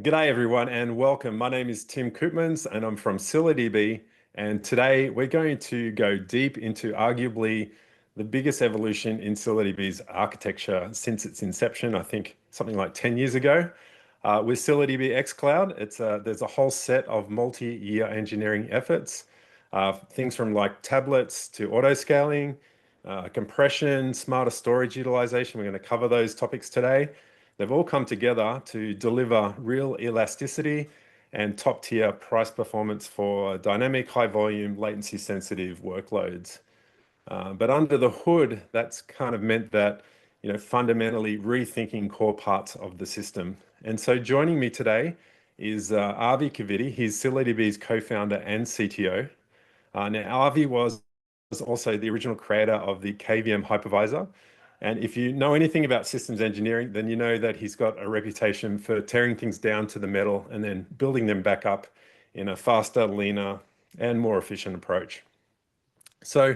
G'day everyone and welcome. My name is Tim Koopmans and I'm from ScyllaDB, and today we're going to go deep into arguably the biggest evolution in ScyllaDB's architecture since its inception, I think something like 10 years ago. With ScyllaDB X Cloud, there's a whole set of multi-year engineering efforts, things from like tablets to autoscaling, compression, smarter storage utilization. We're going to cover those topics today. They've all come together to deliver real elasticity and top-tier price performance for dynamic, high-volume, latency-sensitive workloads. But under the hood, that's kind of meant that, fundamentally rethinking core parts of the system. And so joining me today is Avi Kivity. He's ScyllaDB's co-founder and CTO. Now, Avi was also the original creator of the KVM hypervisor. And if you know anything about systems engineering, then you know that he's got a reputation for tearing things down to the metal and then building them back up in a faster, leaner, and more efficient approach. So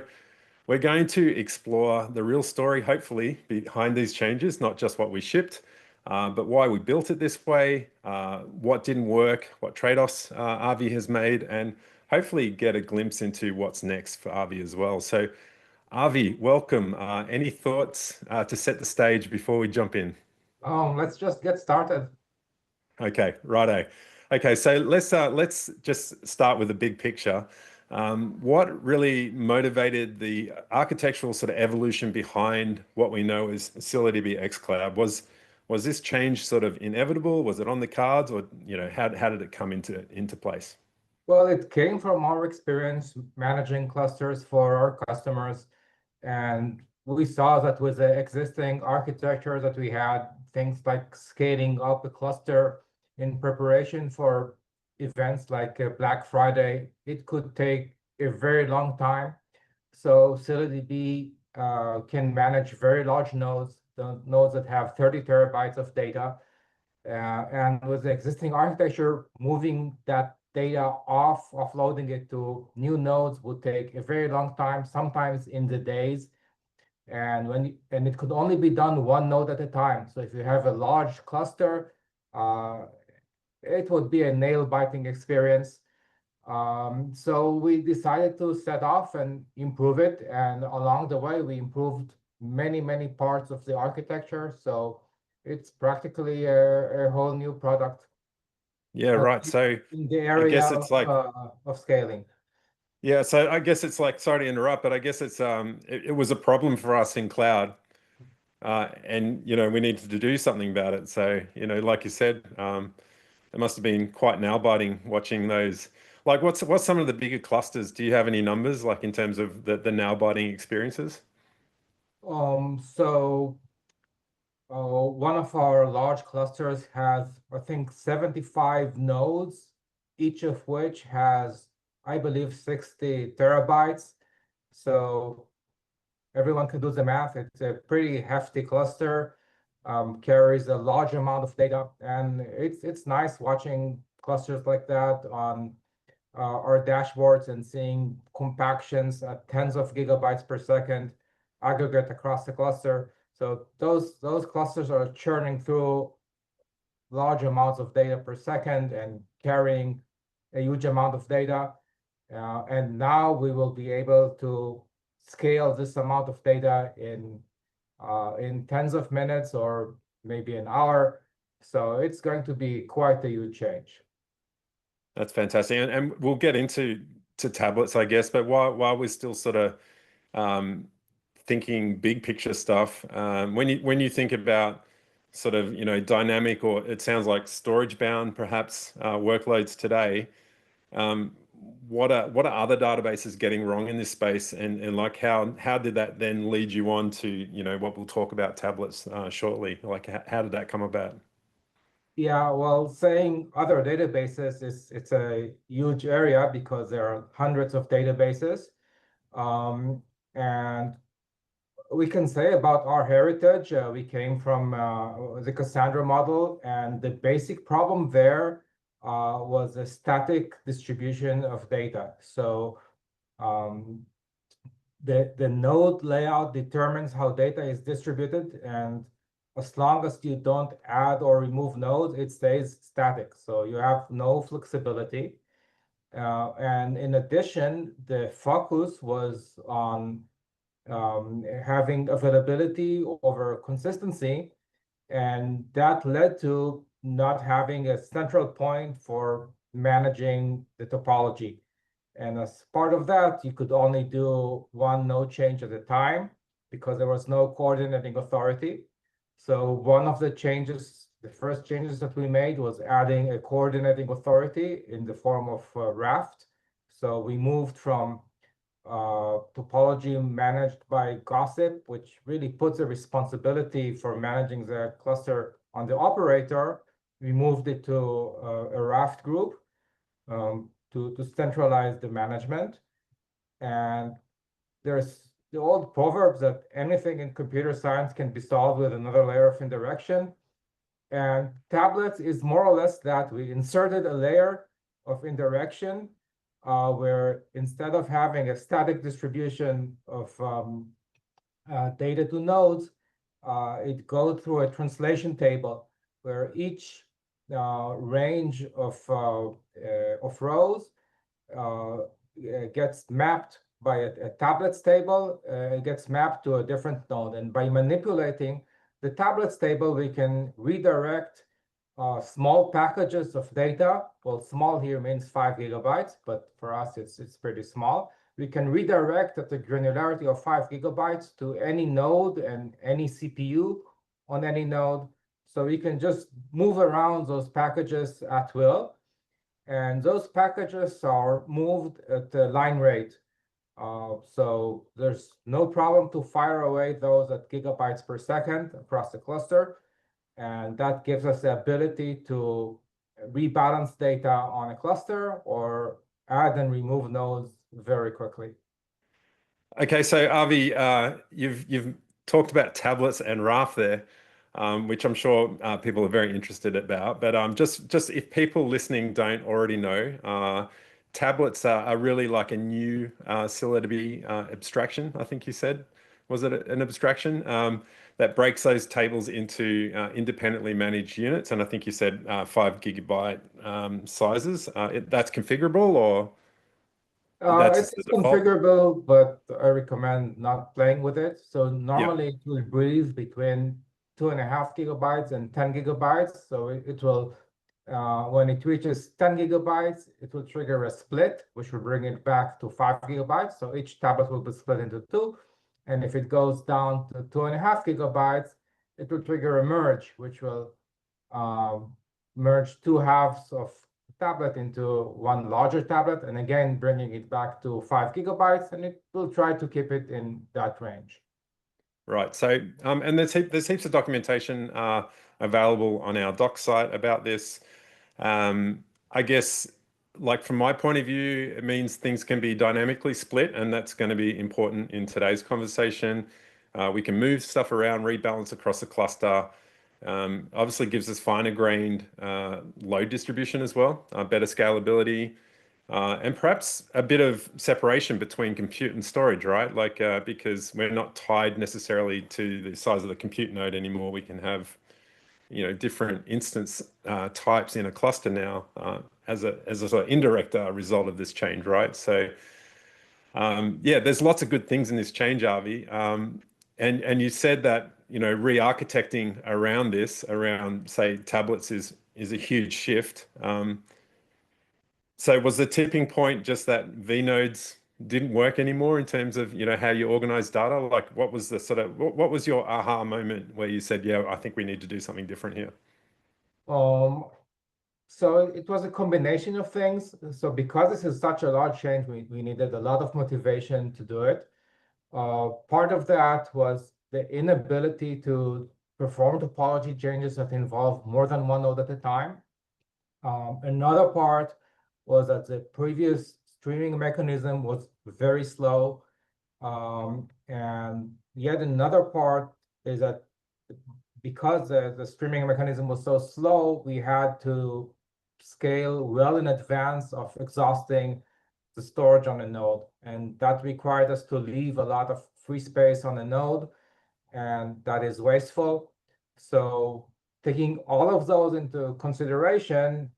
we're going to explore the real story, hopefully, behind these changes, not just what we shipped, but why we built it this way, what didn't work, what trade-offs Avi has made, and hopefully get a glimpse into what's next for Avi as well. So Avi, welcome. Any thoughts to set the stage before we jump in? Let's just get started. Okay, righto. Okay, so let's just start with the big picture. What really motivated the architectural sort of evolution behind what we know as ScyllaDB X Cloud? Was this change sort of inevitable? Was it on the cards, or how did it come into place? Well, it came from our experience managing clusters for our customers, and we saw that with the existing architecture that we had, things like scaling up a cluster in preparation for events like Black Friday, it could take a very long time. So ScyllaDB can manage very large nodes, the nodes that have 30 terabytes of data. And with the existing architecture, moving that data offloading it to new nodes would take a very long time, sometimes in the days. And it could only be done one node at a time. So if you have a large cluster, it would be a nail-biting experience. So we decided to set off and improve it. And along the way, we improved many parts of the architecture. So it's practically a whole new product Yeah, right. So in the I area guess it's like, of scaling. yeah, so I guess it's like, sorry to interrupt, but I guess it was a problem for us in cloud. And we needed to do something about it. So, like you said, it must have been quite nail-biting watching those. Like, what's some of the bigger clusters? Do you have any numbers, like in terms of the nail-biting experiences? So one of our large clusters has, I think, 75 nodes, each of which has, I believe, 60 terabytes. So everyone can do the math. It's a pretty hefty cluster, carries a large amount of data, and it's nice watching clusters like that on our dashboards and seeing compactions at tens of gigabytes per second aggregate across the cluster. So those clusters are churning through large amounts of data per second and carrying a huge amount of data. And now we will be able to scale this amount of data in tens of minutes or maybe an hour. So it's going to be quite a huge change. That's fantastic. And we'll get into tablets, I guess, but while we're still sort of thinking big picture stuff, when you think about sort of dynamic, or it sounds like storage bound perhaps workloads today, um, what are other databases getting wrong in this space, and like how did that then lead you on to what we'll talk about tablets shortly? Like how did that come about? Yeah, well, saying other databases it's a huge area because there are hundreds of databases. And we can say about our heritage, we came from the Cassandra model, and the basic problem there was a static distribution of data. So um, the node layout determines how data is distributed, and as long as you don't add or remove nodes, it stays static. So you have no flexibility. And in addition, the focus was on having availability over consistency. And that led to not having a central point for managing the topology. And as part of that, you could only do one node change at a time because there was no coordinating authority. So one of the changes, the first changes that we made was adding a coordinating authority in the form of Raft. So we moved from topology managed by gossip, which really puts a responsibility for managing the cluster on the operator. We moved it to a Raft group to centralize the management. And there's the old proverb that anything in computer science can be solved with another layer of indirection. And tablets is more or less that. We inserted a layer of indirection where instead of having a static distribution of data to nodes, it goes through a translation table where each range of rows gets mapped by a tablets table. It gets mapped to a different node. And by manipulating the tablets table, we can redirect small packages of data. Well, small here means 5 gigabytes, but for us, it's pretty small. We can redirect at the granularity of 5 gigabytes to any node and any CPU on any node. So we can just move around those packages at will. And those packages are moved at the line rate. So there's no problem to fire away those at gigabytes per second across the cluster. And that gives us the ability to rebalance data on a cluster or add and remove nodes very quickly. Okay, so Avi, you've talked about tablets and Raft there, which I'm sure people are very interested about. But just if people listening don't already know, tablets are really like a new ScyllaDB abstraction, I think you said. Was it an abstraction that breaks those tables into independently managed units? And I think you said 5 gigabyte sizes. That's configurable, or that's It's just the default? configurable, but I recommend not playing with it. So Yeah. normally it will breathe between 2.5 gigabytes and 10 gigabytes. So it will, when it reaches 10 gigabytes, it will trigger a split, which will bring it back to 5 gigabytes. So each tablet will be split into two. And if it goes down to 2.5 gigabytes, it will trigger a merge, which will merge two halves of tablet into one larger tablet, and again, bringing it back to 5 gigabytes, and it will try to keep it in that range. Right. So, and there's heaps of documentation available on our doc site about this. I guess, like from my point of view, it means things can be dynamically split, and that's going to be important in today's conversation. We can move stuff around, rebalance across the cluster. Obviously gives us finer grained load distribution as well, better scalability, and perhaps a bit of separation between compute and storage, right? Like because we're not tied necessarily to the size of the compute node anymore. We can have, different instance types in a cluster now as a sort of indirect result of this change, right? So yeah, there's lots of good things in this change, Avi. And you said that, re-architecting around this, around say tablets is a huge shift. So was the tipping point just that vNodes didn't work anymore in terms of, how you organize data? Like what was the sort of, what was your aha moment where you said, yeah, I think we need to do something different here? So it was a combination of things. So because this is such a large change, we needed a lot of motivation to do it. Part of that was the inability to perform topology changes that involve more than one node at a time. Another part was that the previous streaming mechanism was very slow. And yet another part is that because the streaming mechanism was so slow, we had to scale well in advance of exhausting the storage on a node. And that required us to leave a lot of free space on a node, and that is wasteful. so taking all of those into consideration,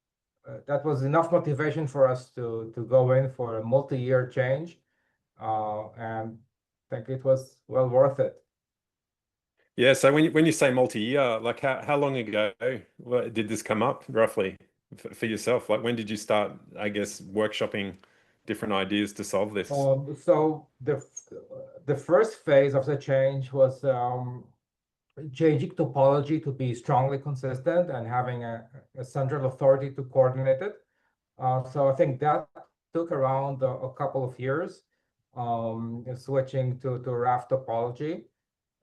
that was enough motivation for us to go in for a multi-year change, and I think it was well worth it. Yeah. So when you say multi-year, like how long ago did this come up roughly for yourself? Like when did you start, I guess, workshopping different ideas to solve this? So the first phase of the change was changing topology to be strongly consistent and having a central authority to coordinate it. So I think that took around a couple of years, switching to RAF topology.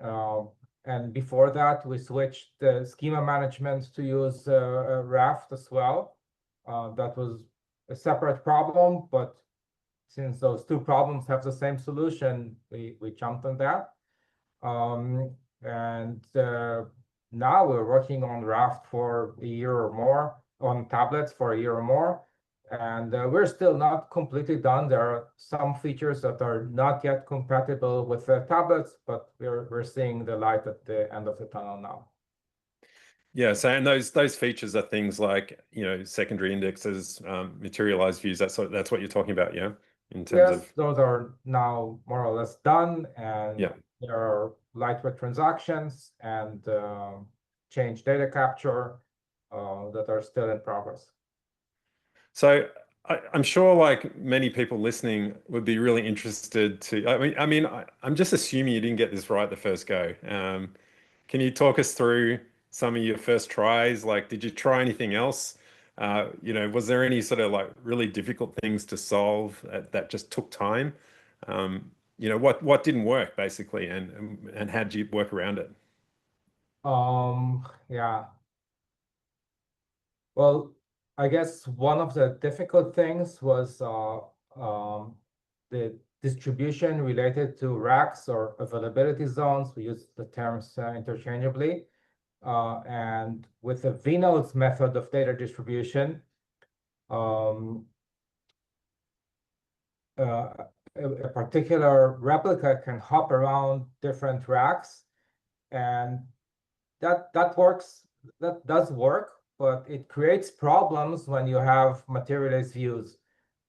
Uh, and before that, we switched the schema management to use Raft as well. That was a separate problem, but since those two problems have the same solution, we jumped on that. And now we're working on Raft for a year or more, on tablets for a year or more. And we're still not completely done. There are some features that are not yet compatible with tablets, but we're seeing the light at the end of the tunnel now. Yeah, so and those features are things like, secondary indexes, materialized views. That's what you're talking about, yeah, in terms Yes, of those are now more or less done, and yeah. there are lightweight transactions and change data capture that are still in progress. So I'm sure like many people listening would be really interested to. I'm just assuming you didn't get this right the first go. Can you talk us through some of your first tries? Like, did you try anything else? Was there any sort of like really difficult things to solve that just took time? What didn't work basically, and how did you work around it? Yeah. Well, I guess one of the difficult things was the distribution related to racks or availability zones. We use the terms interchangeably. And with the vnodes method of data distribution, um, a particular replica can hop around different racks, and that works. That does work, but it creates problems when you have materialized views.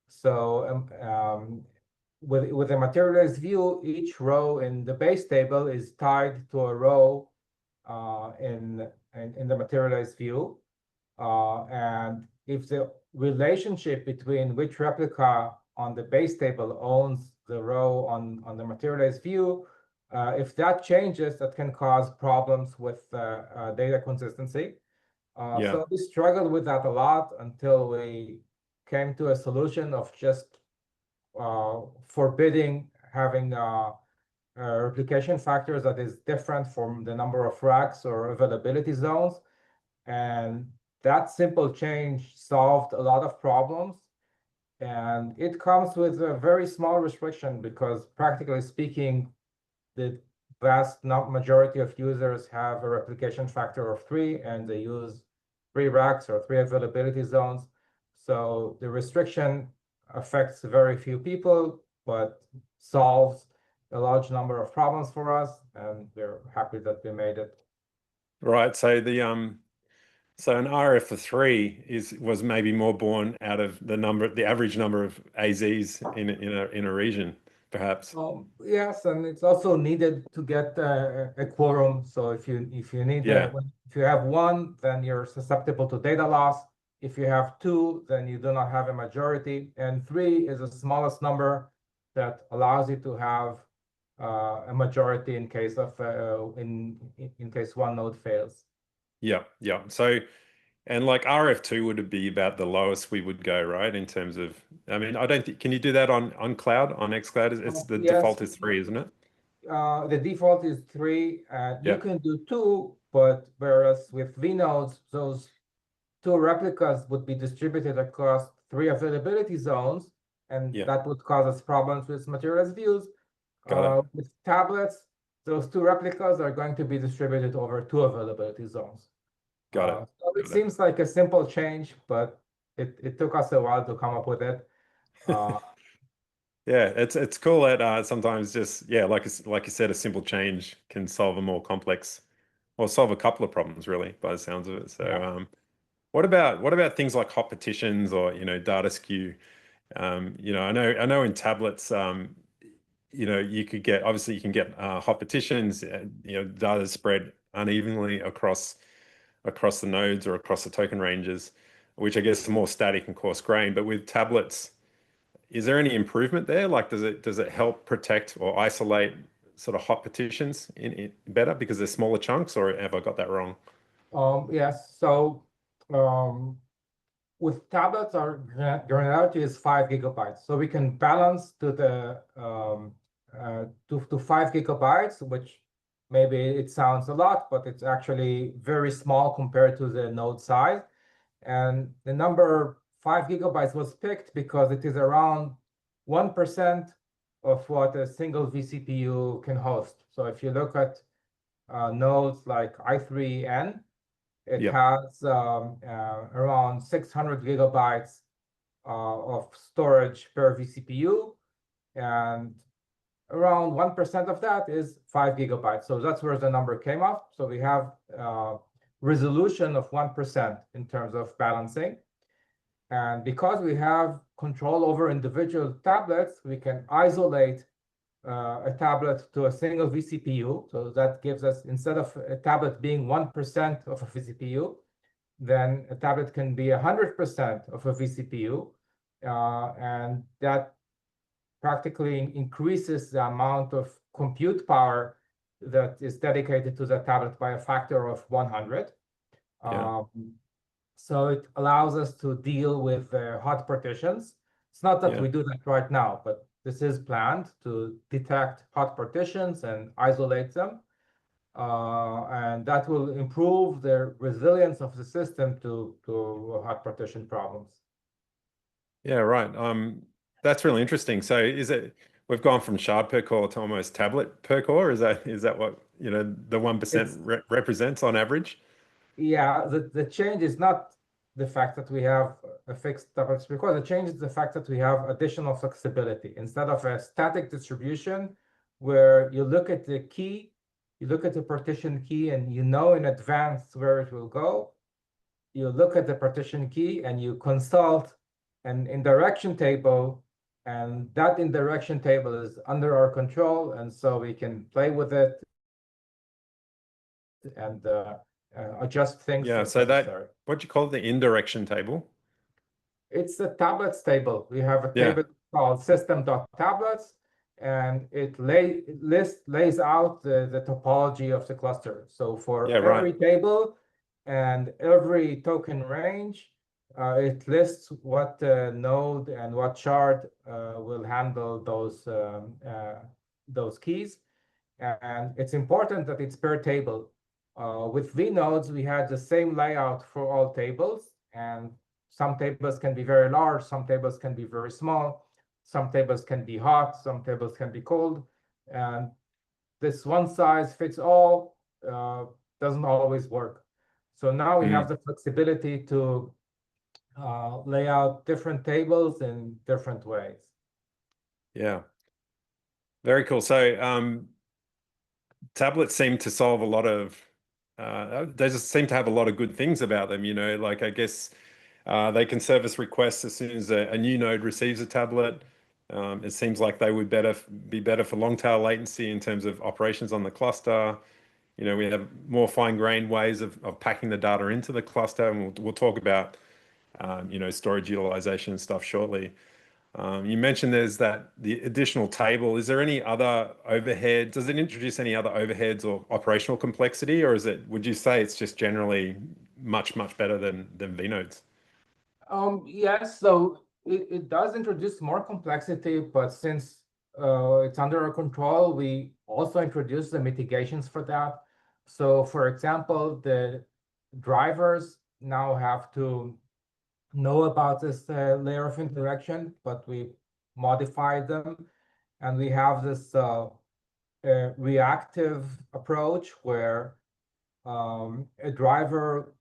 So with a materialized view, each row in the base table is tied to a row in the materialized view. And if the relationship between which replica on the base table owns the row on the materialized view, if that changes, that can cause problems with data consistency. Yeah, So we struggled with that a lot until we came to a solution of just forbidding having replication factors that is different from the number of racks or availability zones. And that simple change solved a lot of problems. And it comes with a very small restriction because practically speaking, the vast majority of users have a replication factor of 3 and they use 3 racks or 3 availability zones. So the restriction affects very few people, but solves a large number of problems for us, and we're happy that we made it. right. So an RF3 was maybe more born out of the average number of AZs in a region, perhaps. Yes, and it's also needed to get a quorum. So Yeah, if you have one, then you're susceptible to data loss. If you have two, then you do not have a majority. And three is the smallest number that allows you to have a majority in case of in case one node fails. yeah, yeah. So and like RF2 would be about the lowest we would go, right? In terms of, I don't think, can you do that on cloud, on xCloud? It's the Yes, default is 3, isn't it? the default is 3. You Yeah, can do 2, but whereas with vnodes, those 2 replicas would be distributed across 3 availability zones, and yeah, that would cause us problems with materialized views. got it, With tablets, those 2 replicas are going to be distributed over 2 availability zones. got it, So it got it. seems like a simple change, but it took us a while to come up with it. Uh, Yeah, it's cool that sometimes just, yeah, like you said, a simple change can solve a more complex or solve a couple of problems really, by the sounds of it. So, Yeah. what about things like hot partitions or data skew? I know in tablets, you could get obviously you can get hot partitions, data spread unevenly across the nodes or across the token ranges, which I guess is more static and coarse grained. But with tablets, is there any improvement there? Like, does it help protect or isolate sort of hot partitions in better because they're smaller chunks, or have I got that wrong? Yes. So um, with tablets, our granularity is 5 GB. So we can balance to the to 5 GB, which maybe it sounds a lot, but it's actually very small compared to the node size. And the number 5 GB was picked because it is around 1% of what a single vCPU can host. So if you look at nodes like i3N, it Yep. has around 600 GB of storage per vCPU, and around 1% of that is 5 GB. So that's where the number came up. So we have resolution of 1% in terms of balancing. And because we have control over individual tablets, we can isolate a tablet to a single vCPU. So that gives us, instead of a tablet being 1% of a vCPU, then a tablet can be 100% of a vCPU. And that practically increases the amount of compute power that is dedicated to the tablet by a factor of 100. Yeah. So it allows us to deal with hot partitions. It's not that Yeah. we do that right now, but this is planned to detect hot partitions and isolate them. And that will improve the resilience of the system to hot partition problems. Yeah, right. That's really interesting. So we've gone from shard per core to almost tablet per core? Is that what, the 1% It's represents on average? Yeah, the change is not the fact that we have a fixed tablet because the change is the fact that we have additional flexibility. Instead of a static distribution where you look at the key, you look at the partition key and you know in advance where it will go. You look at the partition key and you consult an indirection table, and that indirection table is under our control, and so we can play with it and adjust things Yeah, as so necessary. what do you call it, the indirection table? It's a tablets table. We have a Yeah. table called system.tablets, and it lays out the topology of the cluster. So for Yeah, right. every table and every token range, it lists what node and what shard will handle those keys. And it's important that it's per table. With vNodes, we had the same layout for all tables, and some tables can be very large, some tables can be very small, some tables can be hot, some tables can be cold. And this one size fits all doesn't always work. So now we have Mm, the flexibility to lay out different tables in different ways. yeah. Very cool. So tablets seem to solve a lot of they just seem to have a lot of good things about them, like I guess they can service requests as soon as a new node receives a tablet. It seems like they would be better for long tail latency in terms of operations on the cluster. We have more fine-grained ways of packing the data into the cluster, and we'll talk about storage utilization and stuff shortly. You mentioned there's the additional table. Is there any other overhead? Does it introduce any other overheads or operational complexity, or would you say it's just generally much, much better than vNodes? Yes, so it does introduce more complexity, but since it's under our control, we also introduce the mitigations for that. So for example, the drivers now have to know about this layer of interaction, but we modified them. And we have this reactive approach where a driver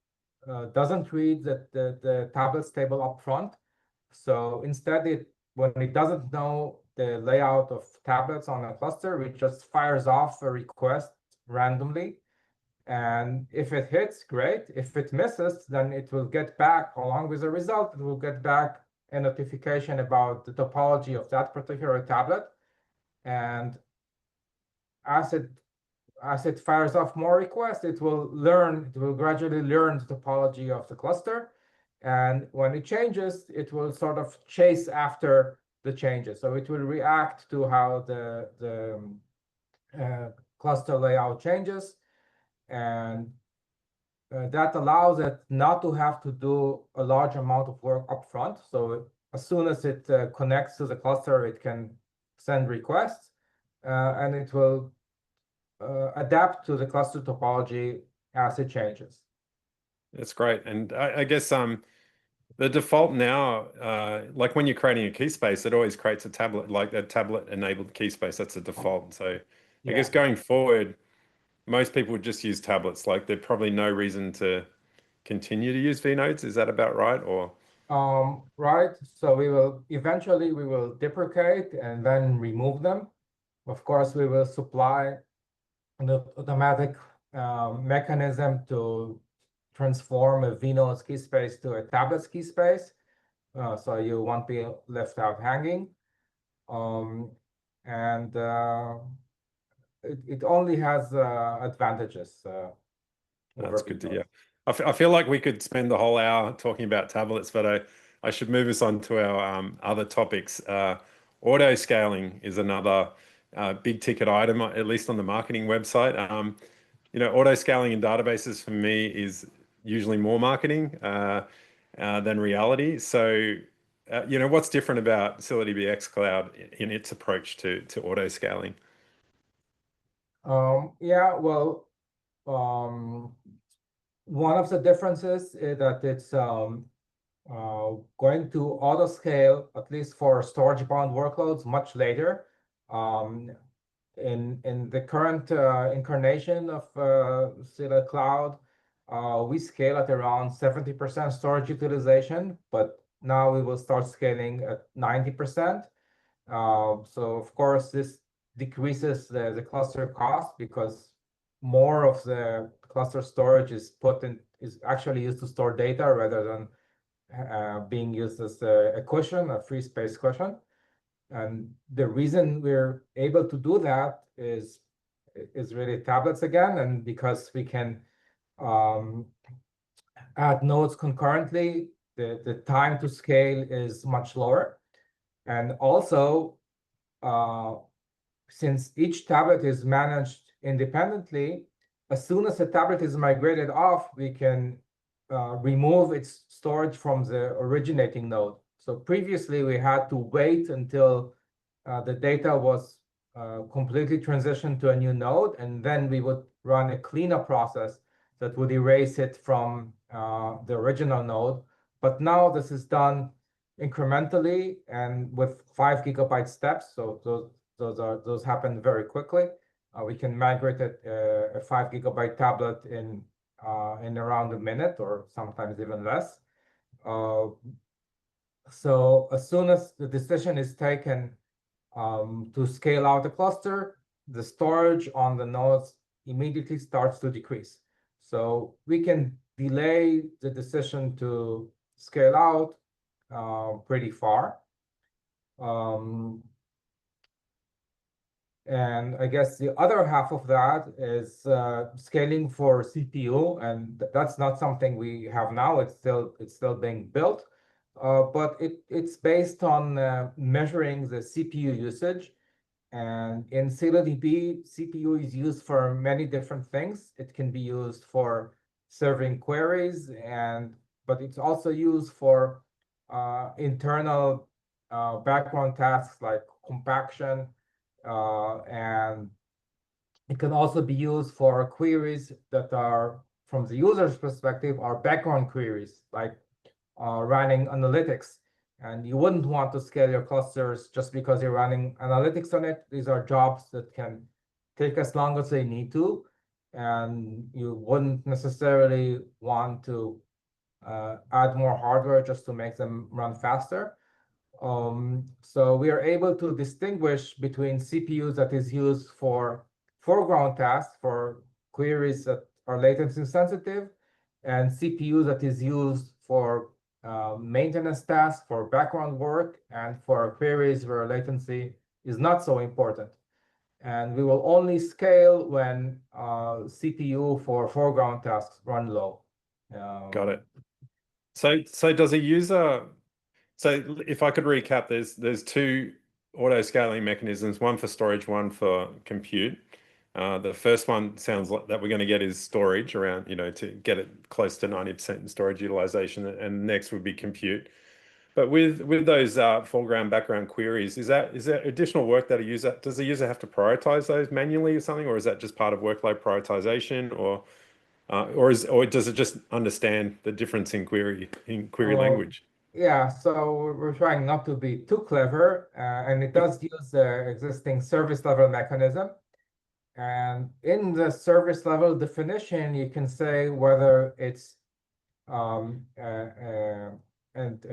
doesn't read the tablets table up front. So instead, when it doesn't know the layout of tablets on a cluster, it just fires off a request randomly. And if it hits, great. If it misses, then it will get back, along with the result, it will get back a notification about the topology of that particular tablet. And as it fires off more requests, it will gradually learn the topology of the cluster. And when it changes, it will sort of chase after the changes. So it will react to how the cluster layout changes. And that allows it not to have to do a large amount of work upfront. So as soon as it connects to the cluster, it can send requests, and it will adapt to the cluster topology as it changes. That's great. And I guess the default now, like when you're creating a key space, it always creates a tablet, like a tablet-enabled key space. That's a default. So I guess going forward, most people would just use tablets. Like there's probably no reason to continue to use vNodes. Is that about right? Or Right. So we will eventually deprecate and then remove them. Of course, we will supply an automatic mechanism to transform a vNode's key space to a tablet's key space, so you won't be left out hanging. And it only has advantages. that's good to hear. I feel like we could spend the whole hour talking about tablets, but I should move us on to our other topics. Auto scaling is another big ticket item, at least on the marketing website. Auto scaling in databases for me is usually more marketing than reality. So, what's different about ScyllaDB X Cloud in its approach to auto scaling? Yeah, well, one of the differences is that it's going to auto scale, at least for storage bound workloads, much later. In the current incarnation of Scylla Cloud, we scale at around 70% storage utilization, but now we will start scaling at 90%. So of course, this decreases the cluster cost because more of the cluster storage is actually used to store data rather than being used as a cushion, a free space cushion. And the reason we're able to do that is really tablets again, and because we can add nodes concurrently, the time to scale is much lower. And also, since each tablet is managed independently, as soon as a tablet is migrated off, we can remove its storage from the originating node. So previously, we had to wait until the data was completely transitioned to a new node, and then we would run a cleanup process that would erase it from the original node. But now this is done incrementally and with 5 GB steps. So those happen very quickly. We can migrate a 5 GB tablet in around a minute, or sometimes even less. So as soon as the decision is taken to scale out the cluster, the storage on the nodes immediately starts to decrease. So we can delay the decision to scale out pretty far. And I guess the other half of that is scaling for CPU, and that's not something we have now. It's still being built, but it's based on measuring the CPU usage. And in ScyllaDB, CPU is used for many different things. It can be used for serving queries, but it's also used for internal background tasks like compaction. And it can also be used for queries that are, from the user's perspective, are background queries, like running analytics. And you wouldn't want to scale your clusters just because you're running analytics on it. These are jobs that can take as long as they need to, and you wouldn't necessarily want to add more hardware just to make them run faster. So we are able to distinguish between CPUs that is used for foreground tasks, for queries that are latency sensitive, and CPU that is used for maintenance tasks, for background work, and for queries where latency is not so important. And we will only scale when CPU for foreground tasks run low. Got it. So does a user, so if I could recap, there's two auto scaling mechanisms, one for storage, one for compute. The first one sounds like that we're going to get is storage around, to get it close to 90% in storage utilization, and next would be compute. But with those foreground background queries, is there additional work that does the user have to prioritize those manually or something, or is that just part of workload prioritization, or does it just understand the difference in query language? Yeah, so we're trying not to be too clever, and it does use the existing service level mechanism. And in the service level definition, you can say whether it's a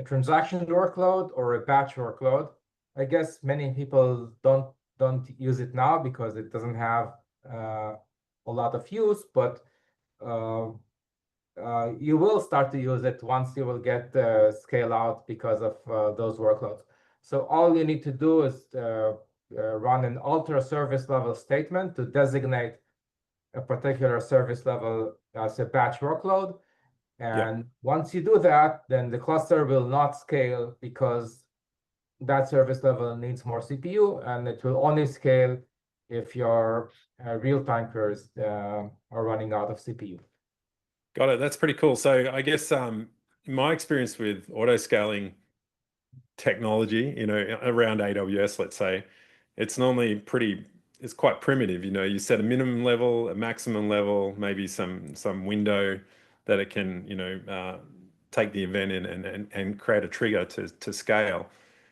transaction workload or a batch workload. I guess many people don't use it now because it doesn't have a lot of use, but you will start to use it once you will get scale out because of those workloads. So all you need to do is run an alter service level statement to designate a particular service level as a batch workload. And once you do that, then the cluster will not scale because that service level needs more CPU, and it will only scale if your real-time queries are running out of CPU. Got it. That's pretty cool. So I guess in my experience with auto scaling technology, around AWS, let's say, it's normally it's quite primitive. You set a minimum level, a maximum level, maybe some window that it can, take the event and create a trigger to scale.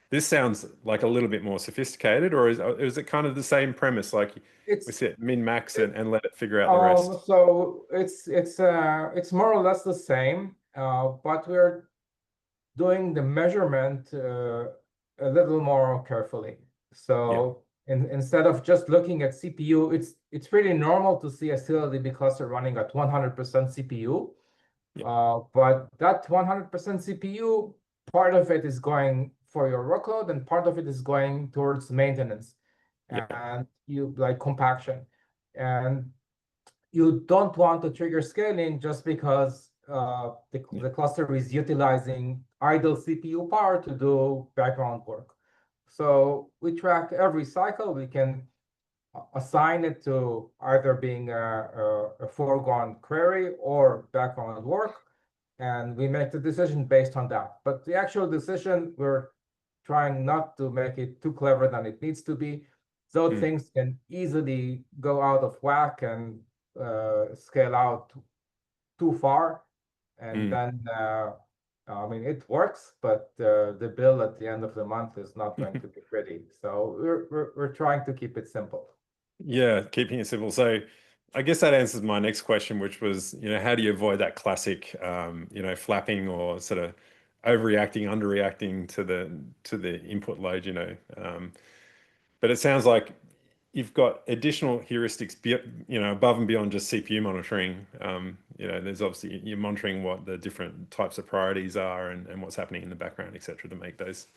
This sounds like a little bit more sophisticated, or is it kind of the same premise? Like we set min max and let it figure out the rest. So it's more or less the same, but we're doing the measurement a little more carefully. So instead of just looking at CPU, it's pretty normal to see a ScyllaDB cluster running at 100% CPU. But that 100% CPU, part of it is going for your workload, and part of it is going towards maintenance and you like compaction. And you don't want to trigger scaling just because the cluster is utilizing idle CPU power to do background work. So we track every cycle. We can assign it to either being a foreground query or background work, and we make the decision based on that. But the actual decision, we're trying not to make it too clever than it needs to be. So things can easily go out of whack and scale out too far, and then I mean it works, but the bill at the end of the month is not going to be pretty. So we're trying to keep it simple. Yeah, keeping it simple. So I guess that answers my next question, which was, how do you avoid that classic, flapping or sort of overreacting, underreacting to the input load, but it sounds like you've got additional heuristics, above and beyond just CPU monitoring. There's obviously you're monitoring what the different types of priorities are and what's happening in the background, et cetera, to make those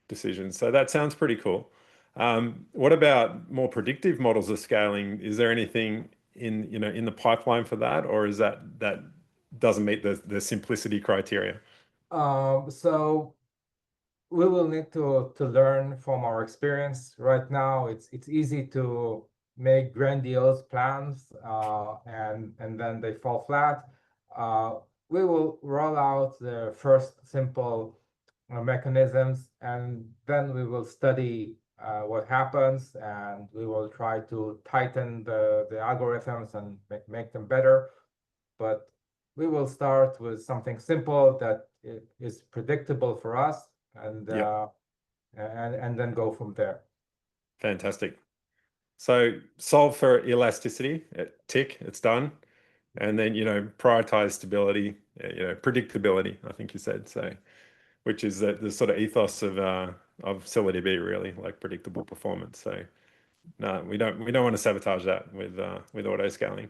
decisions. So that sounds pretty cool. What about more predictive models of scaling? Is there anything in the pipeline for that, or is that doesn't meet the simplicity criteria? So we will need to learn from our experience. Right now, it's easy to make grandiose plans and then they fall flat. We will roll out the first simple mechanisms, and then we will study what happens, and we will try to tighten the algorithms and make them better. But we will start with something simple that is predictable for us, and then go from there. Fantastic. So solve for elasticity, tick, it's done. And then, prioritize stability, predictability, I think you said. So, which is the sort of ethos of ScyllaDB, really, like predictable performance. So no, we don't want to sabotage that with auto scaling.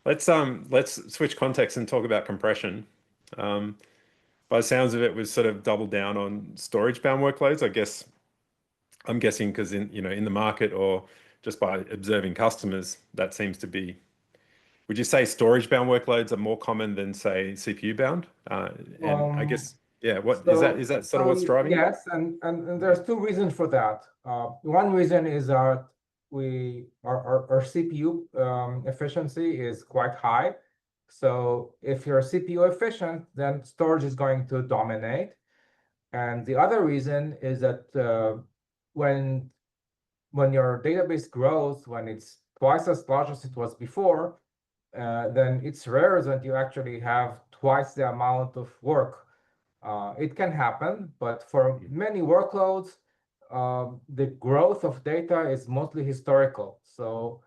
Let's switch context and talk about compression. By the sounds of it, was sort of doubled down on storage bound workloads. I'm guessing because in the market or just by observing customers, that seems to be. Would you say storage bound workloads are more common than say CPU bound? And I Um, guess yeah, what is that? so, Is that sort of what's driving it? yes, and there's two reasons for that. One reason is that our CPU efficiency is quite high. So if you're CPU efficient, then storage is going to dominate. And the other reason is that when when your database grows, when it's twice as large as it was before, then it's rare that you actually have twice the amount of work. It can happen, but for many workloads, the growth of data is mostly historical. So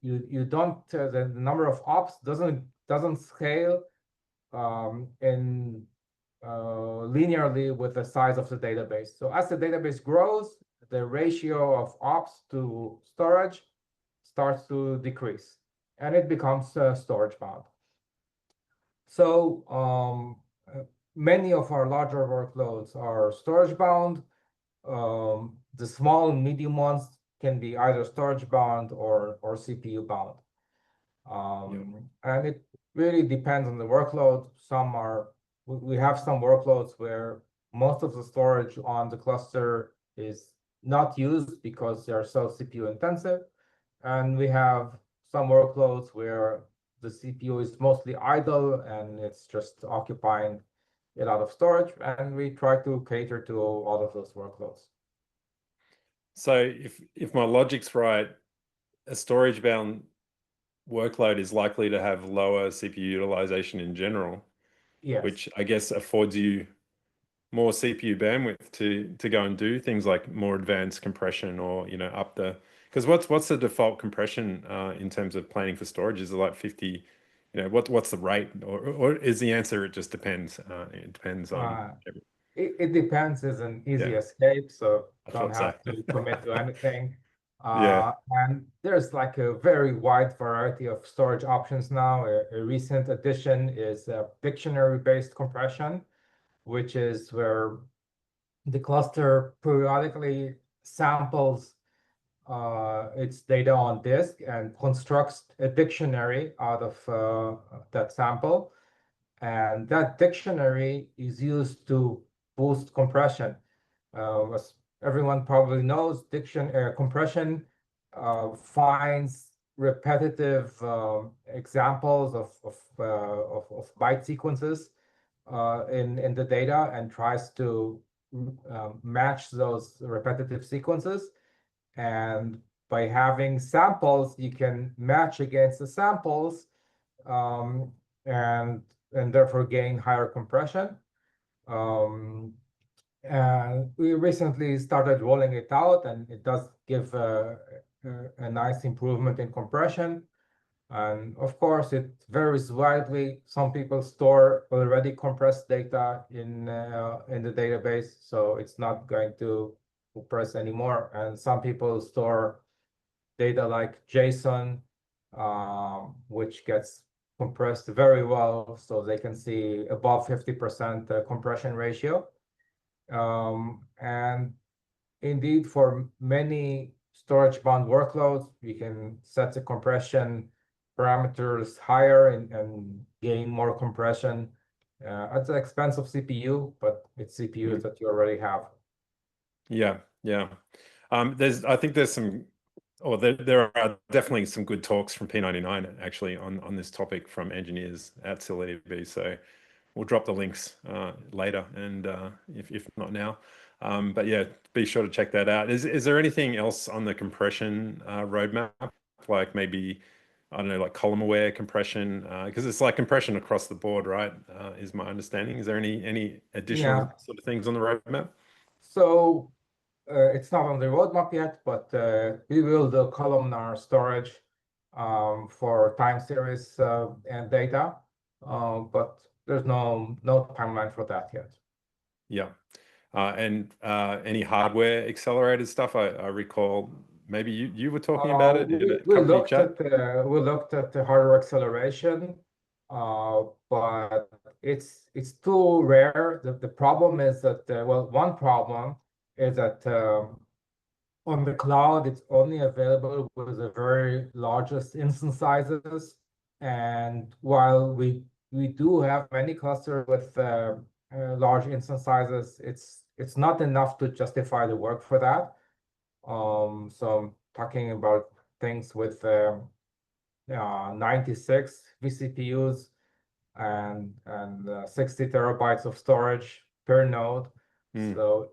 you don't the number of ops doesn't scale in linearly with the size of the database. So as the database grows, the ratio of ops to storage starts to decrease, and it becomes storage bound. So many of our larger workloads are storage bound. The small and medium ones can be either storage bound or CPU bound. And it really depends on the workload. We have some workloads where most of the storage on the cluster is not used because they are so CPU intensive. And we have some workloads where the CPU is mostly idle and it's just occupying a lot of storage. And we try to cater to all of those workloads. So if my logic's right, a storage bound workload is likely to have lower CPU utilization in general, Yes. which I guess affords you more CPU bandwidth to go and do things like more advanced compression or up the because what's the default compression in terms of planning for storage? Is it like 50? What's the rate or is the answer it just depends? It depends on It depends is an easy Yeah. escape, so I don't thought so. have to commit to anything. Yeah. And there's like a very wide variety of storage options now. A recent addition is dictionary-based compression, which is where the cluster periodically samples its data on disk and constructs a dictionary out of that sample. And that dictionary is used to boost compression. As everyone probably knows, compression finds repetitive examples of byte sequences in the data and tries to match those repetitive sequences. And by having samples, you can match against the samples and therefore gain higher compression. And we recently started rolling it out, and it does give a nice improvement in compression. And of course, it varies widely. Some people store already compressed data in the database, so it's not going to compress anymore. And some people store data like JSON, which gets compressed very well, so they can see above 50% compression ratio. And indeed, for many storage-bound workloads, we can set the compression parameters higher and gain more compression at the expense of CPU, but it's CPUs that you already have. Yeah. I think there's some, or there are definitely some good talks from P99 actually on this topic from engineers at ScyllaDB. So we'll drop the links later, and if not now. But yeah, be sure to check that out. Is there anything else on the compression roadmap, like maybe, I don't know, like column-aware compression? Because it's like compression across the board, right? Is my understanding. Is there any additional sort of things on the roadmap? So it's not on the roadmap yet, but we will do columnar storage for time series and data, but there's no timeline for that yet. Yeah. And any hardware accelerated stuff? I recall maybe you were talking about it in a We company looked chat. at the hardware acceleration, but it's too rare. The problem is that well, one problem is that on the cloud it's only available with the very largest instance sizes, and while we do have many clusters with large instance sizes, it's not enough to justify the work for that. So I'm talking about things with 96 vCPUs and 60 terabytes of storage per node. So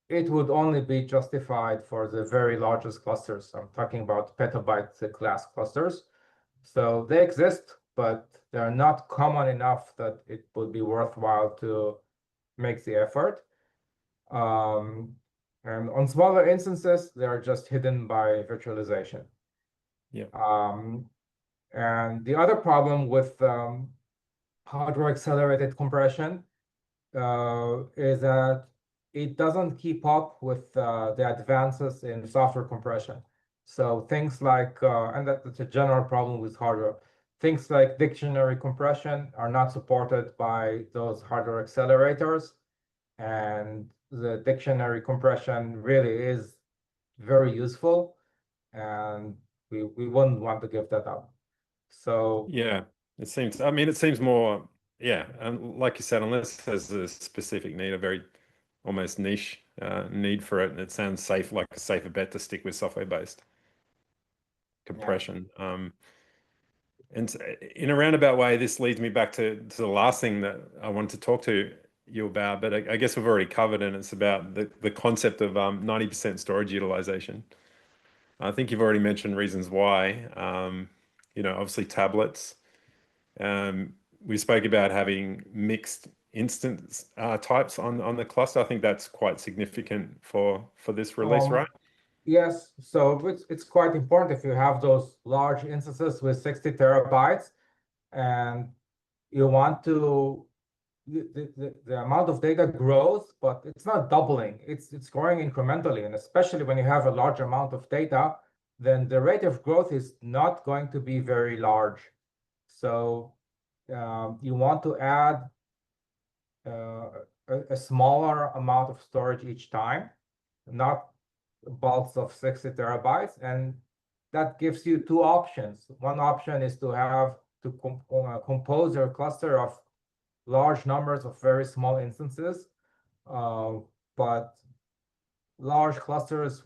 it would only be justified for the very largest clusters. I'm talking about petabyte class clusters. So they exist, but they're not common enough that it would be worthwhile to make the effort. And on smaller instances, they are just hidden by virtualization. Yeah. And the other problem with hardware accelerated compression is that it doesn't keep up with the advances in software compression. So things like, and that's a general problem with hardware, things like dictionary compression are not supported by those hardware accelerators. And the dictionary compression really is very useful, and we wouldn't want to give that up. So yeah, it seems, I mean, it seems more, yeah, and like you said, unless there's a specific need, a very almost niche need for it, and it sounds safe, like a safer bet to stick with software-based compression. And in a roundabout way, this leads me back to the last thing that I wanted to talk to you about, but I guess we've already covered, and it's about the concept of 90% storage utilization. I think you've already mentioned reasons why. Obviously tablets. We spoke about having mixed instance types on the cluster. I think that's quite significant for this release, right? Yes, so it's quite important if you have those large instances with 60 terabytes and you want to the amount of data grows, but it's not doubling. It's growing incrementally, and especially when you have a large amount of data, then the rate of growth is not going to be very large. So you want to add a smaller amount of storage each time, not bulks of 60 terabytes, and that gives you two options. One option is to have to compose your cluster of large numbers of very small instances, but large clusters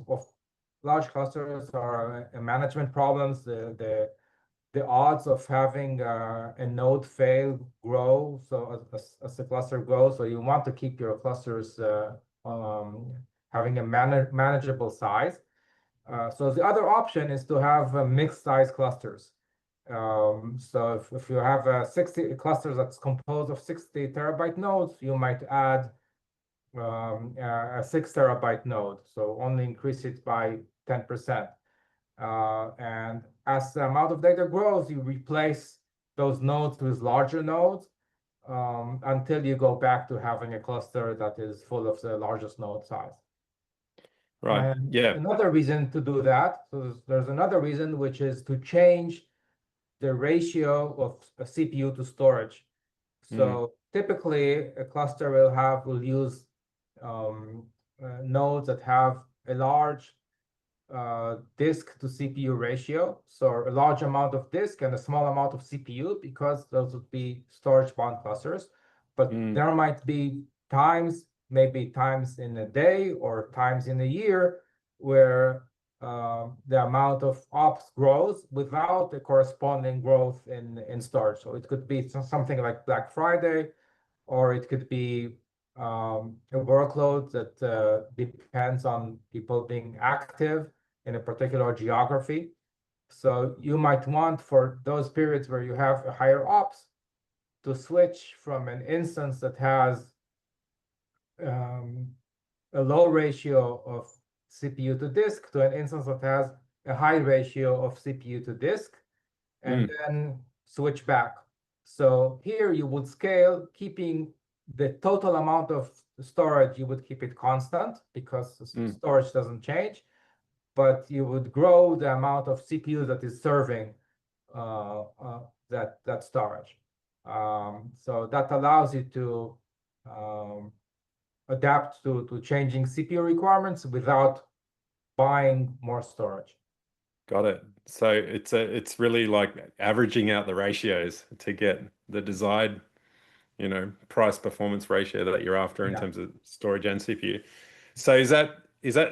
are management problems. The odds of having a node fail grow so as the cluster grows. So you want to keep your clusters having a manageable size. So the other option is to have mixed size clusters. So if you have 60 clusters that's composed of 60 terabyte nodes, you might add a 6 terabyte node, so only increase it by 10%. And as the amount of data grows, you replace those nodes with larger nodes until you go back to having a cluster that is full of the largest node size. Right. And Yeah. another reason to do that, so there's another reason, which is to change the ratio of a CPU to storage. So typically a cluster will use nodes that have a large disk to CPU ratio, so a large amount of disk and a small amount of CPU, because those would be storage bound clusters. But there might be times, maybe times in a day or times in a year, where the amount of ops grows without a corresponding growth in storage. So it could be something like Black Friday, or it could be a workload that depends on people being active in a particular geography. So you might want, for those periods where you have a higher ops, to switch from an instance that has a low ratio of CPU to disk to an instance that has a high ratio of CPU to disk, and then switch back. So here you would scale, keeping the total amount of storage, you would keep it constant because storage doesn't change. but you would grow the amount of CPU that is serving that storage. So that allows you to adapt to changing CPU requirements without buying more storage. Got it. So it's really like averaging out the ratios to get the desired, price performance ratio that you're after in Yeah. terms of storage and CPU. So is that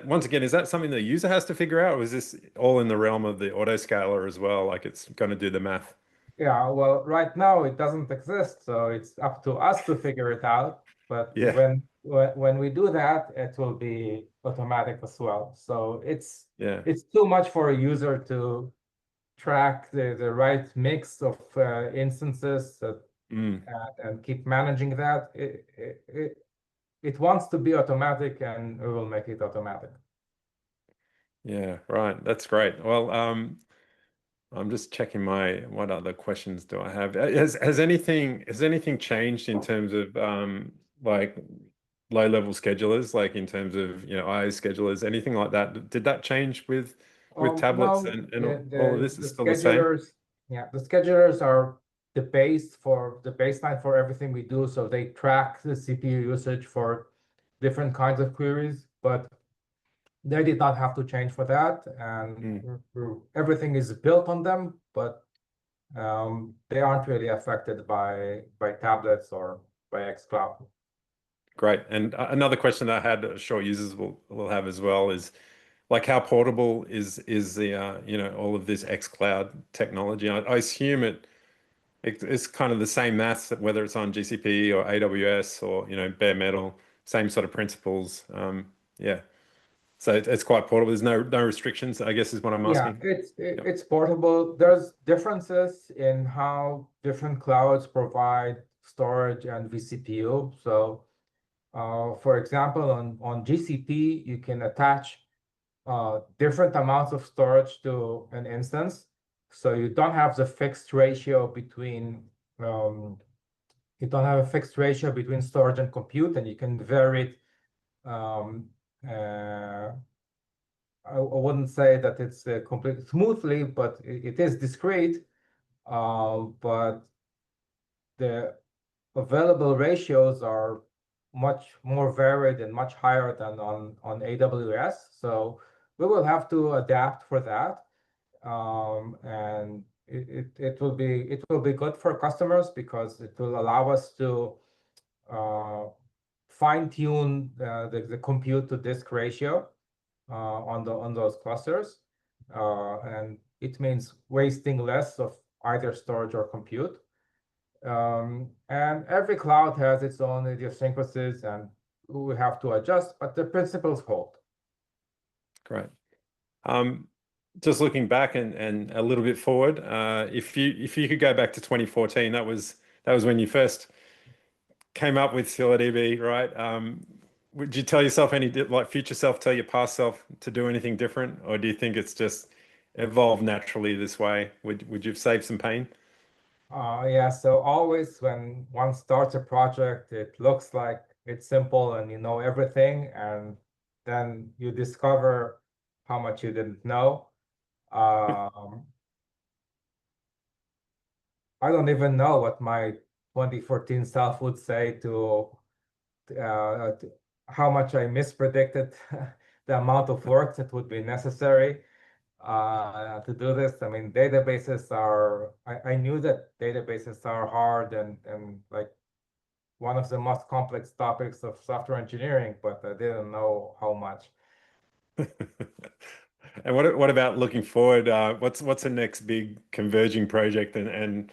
once again, is that something the user has to figure out, or is this all in the realm of the autoscaler as well? Like it's going to do the math? Yeah, well, right now it doesn't exist, so it's up to us to figure it out. But Yeah. when we do that, it will be automatic as well. So Yeah. it's too much for a user to track the right mix of instances Mm. and keep managing that. It wants to be automatic, and we will make it automatic. Yeah, right. That's great. Well, I'm just checking what other questions do I have? Has anything changed in terms of like low level schedulers, like in terms of IO schedulers, anything like that? Did that change with tablets No, and all of this the is still the same? schedulers, yeah, the schedulers are the baseline for everything we do. So they track the CPU usage for different kinds of queries, but they did not have to change for that. And Mm, everything is built on them, but they aren't really affected by tablets or by xCloud. great. And another question that I had, sure users will have as well, is like how portable is the all of this X Cloud technology? I assume it's kind of the same maths, whether it's on GCP or AWS or bare metal, same sort of principles. Yeah, so it's quite portable. There's no restrictions, I guess, is what I'm Yeah, asking. Yep. it's portable. There's differences in how different clouds provide storage and vCPU. So, for example, on GCP, you can attach different amounts of storage to an instance. So um, you don't have a fixed ratio between storage and compute, and you can vary it. I wouldn't say that it's completely smoothly, but it is discrete. But the available ratios are much more varied and much higher than on AWS. So we will have to adapt for that. And it will be good for customers because it will allow us to fine tune the compute to disk ratio on those clusters, and it means wasting less of either storage or compute. And every cloud has its own idiosyncrasies, and we have to adjust, but the principles hold. Great. Um, just looking back and a little bit forward, if you could go back to 2014, that was when you first came up with ScyllaDB, right? Would you tell yourself like future self, tell your past self to do anything different, or do you think it's just evolved naturally this way? Would you save some pain? Yeah, so always when one starts a project, it looks like it's simple and you know everything, and then you discover how much you didn't know. Um, I don't even know what my 2014 self would say to how much I mispredicted the amount of work that would be necessary to do this. I mean, I knew that databases are hard and like one of the most complex topics of software engineering, but I didn't know how much. And what about looking forward? What's the next big converging project? And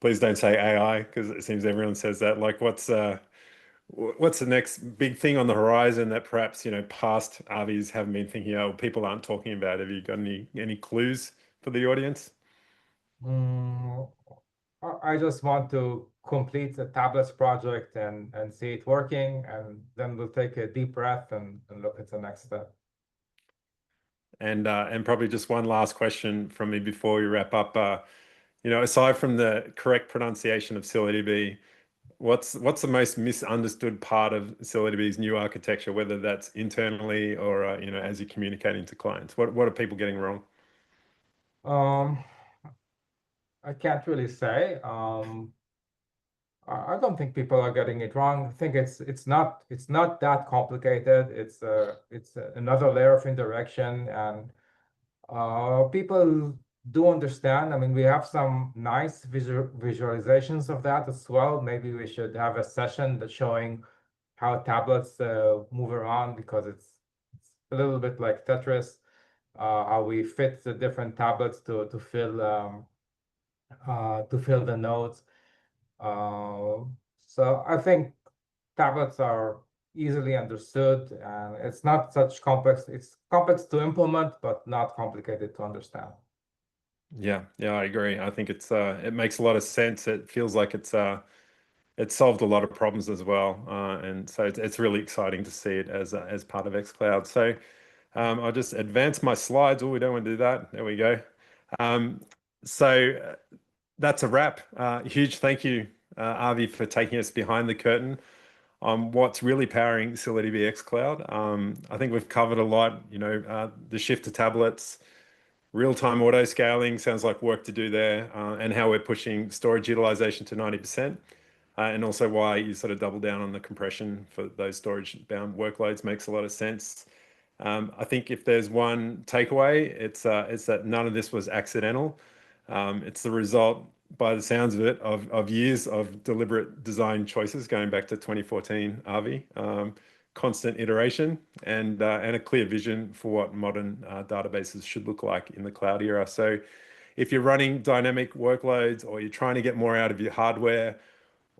please don't say AI because it seems everyone says that. Like, what's the next big thing on the horizon that perhaps past Avis haven't been thinking of, people aren't talking about? Have you got any clues for the audience? Mm, I just want to complete the tablets project and see it working, and then we'll take a deep breath and look at the next step. And probably just one last question from me before we wrap up. Aside from the correct pronunciation of ScyllaDB, what's the most misunderstood part of ScyllaDB's new architecture, whether that's internally or as you're communicating to clients? What are people getting wrong? Um, I can't really say. I don't think people are getting it wrong. I think it's not that complicated. It's another layer of indirection, and people do understand. I mean, we have some nice visualizations of that as well. Maybe we should have a session that's showing how tablets move around, because it's a little bit like Tetris, how we fit the different tablets to fill the nodes. Uh, so I think tablets are easily understood, and it's not such complex. It's complex to implement, but not complicated to understand. Yeah, I agree. I think it makes a lot of sense. It feels like it's solved a lot of problems as well, and so it's really exciting to see it as part of xCloud. So I'll just advance my slides. Oh, we don't want to do that. There we go. Um, so that's a wrap. Huge thank you, Avi, for taking us behind the curtain on what's really powering ScyllaDB X Cloud. I think we've covered a lot. The shift to tablets, real-time auto scaling sounds like work to do there, and how we're pushing storage utilization to 90%, and also why you sort of double down on the compression for those storage-bound workloads makes a lot of sense. I think if there's one takeaway, it's that none of this was accidental. It's the result, by the sounds of it, of years of deliberate design choices going back to 2014, Avi. Constant iteration and a clear vision for what modern databases should look like in the cloud era. So if you're running dynamic workloads, or you're trying to get more out of your hardware,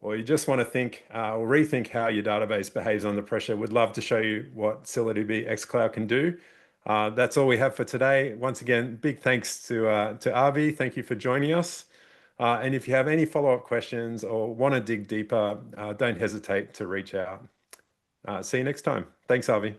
or you just want to think or rethink how your database behaves under pressure, we'd love to show you what ScyllaDB X Cloud can do. That's all we have for today. Once again, big thanks to Avi. Thank you for joining us. And if you have any follow-up questions or want to dig deeper, don't hesitate to reach out. See you next time. Thanks, Avi.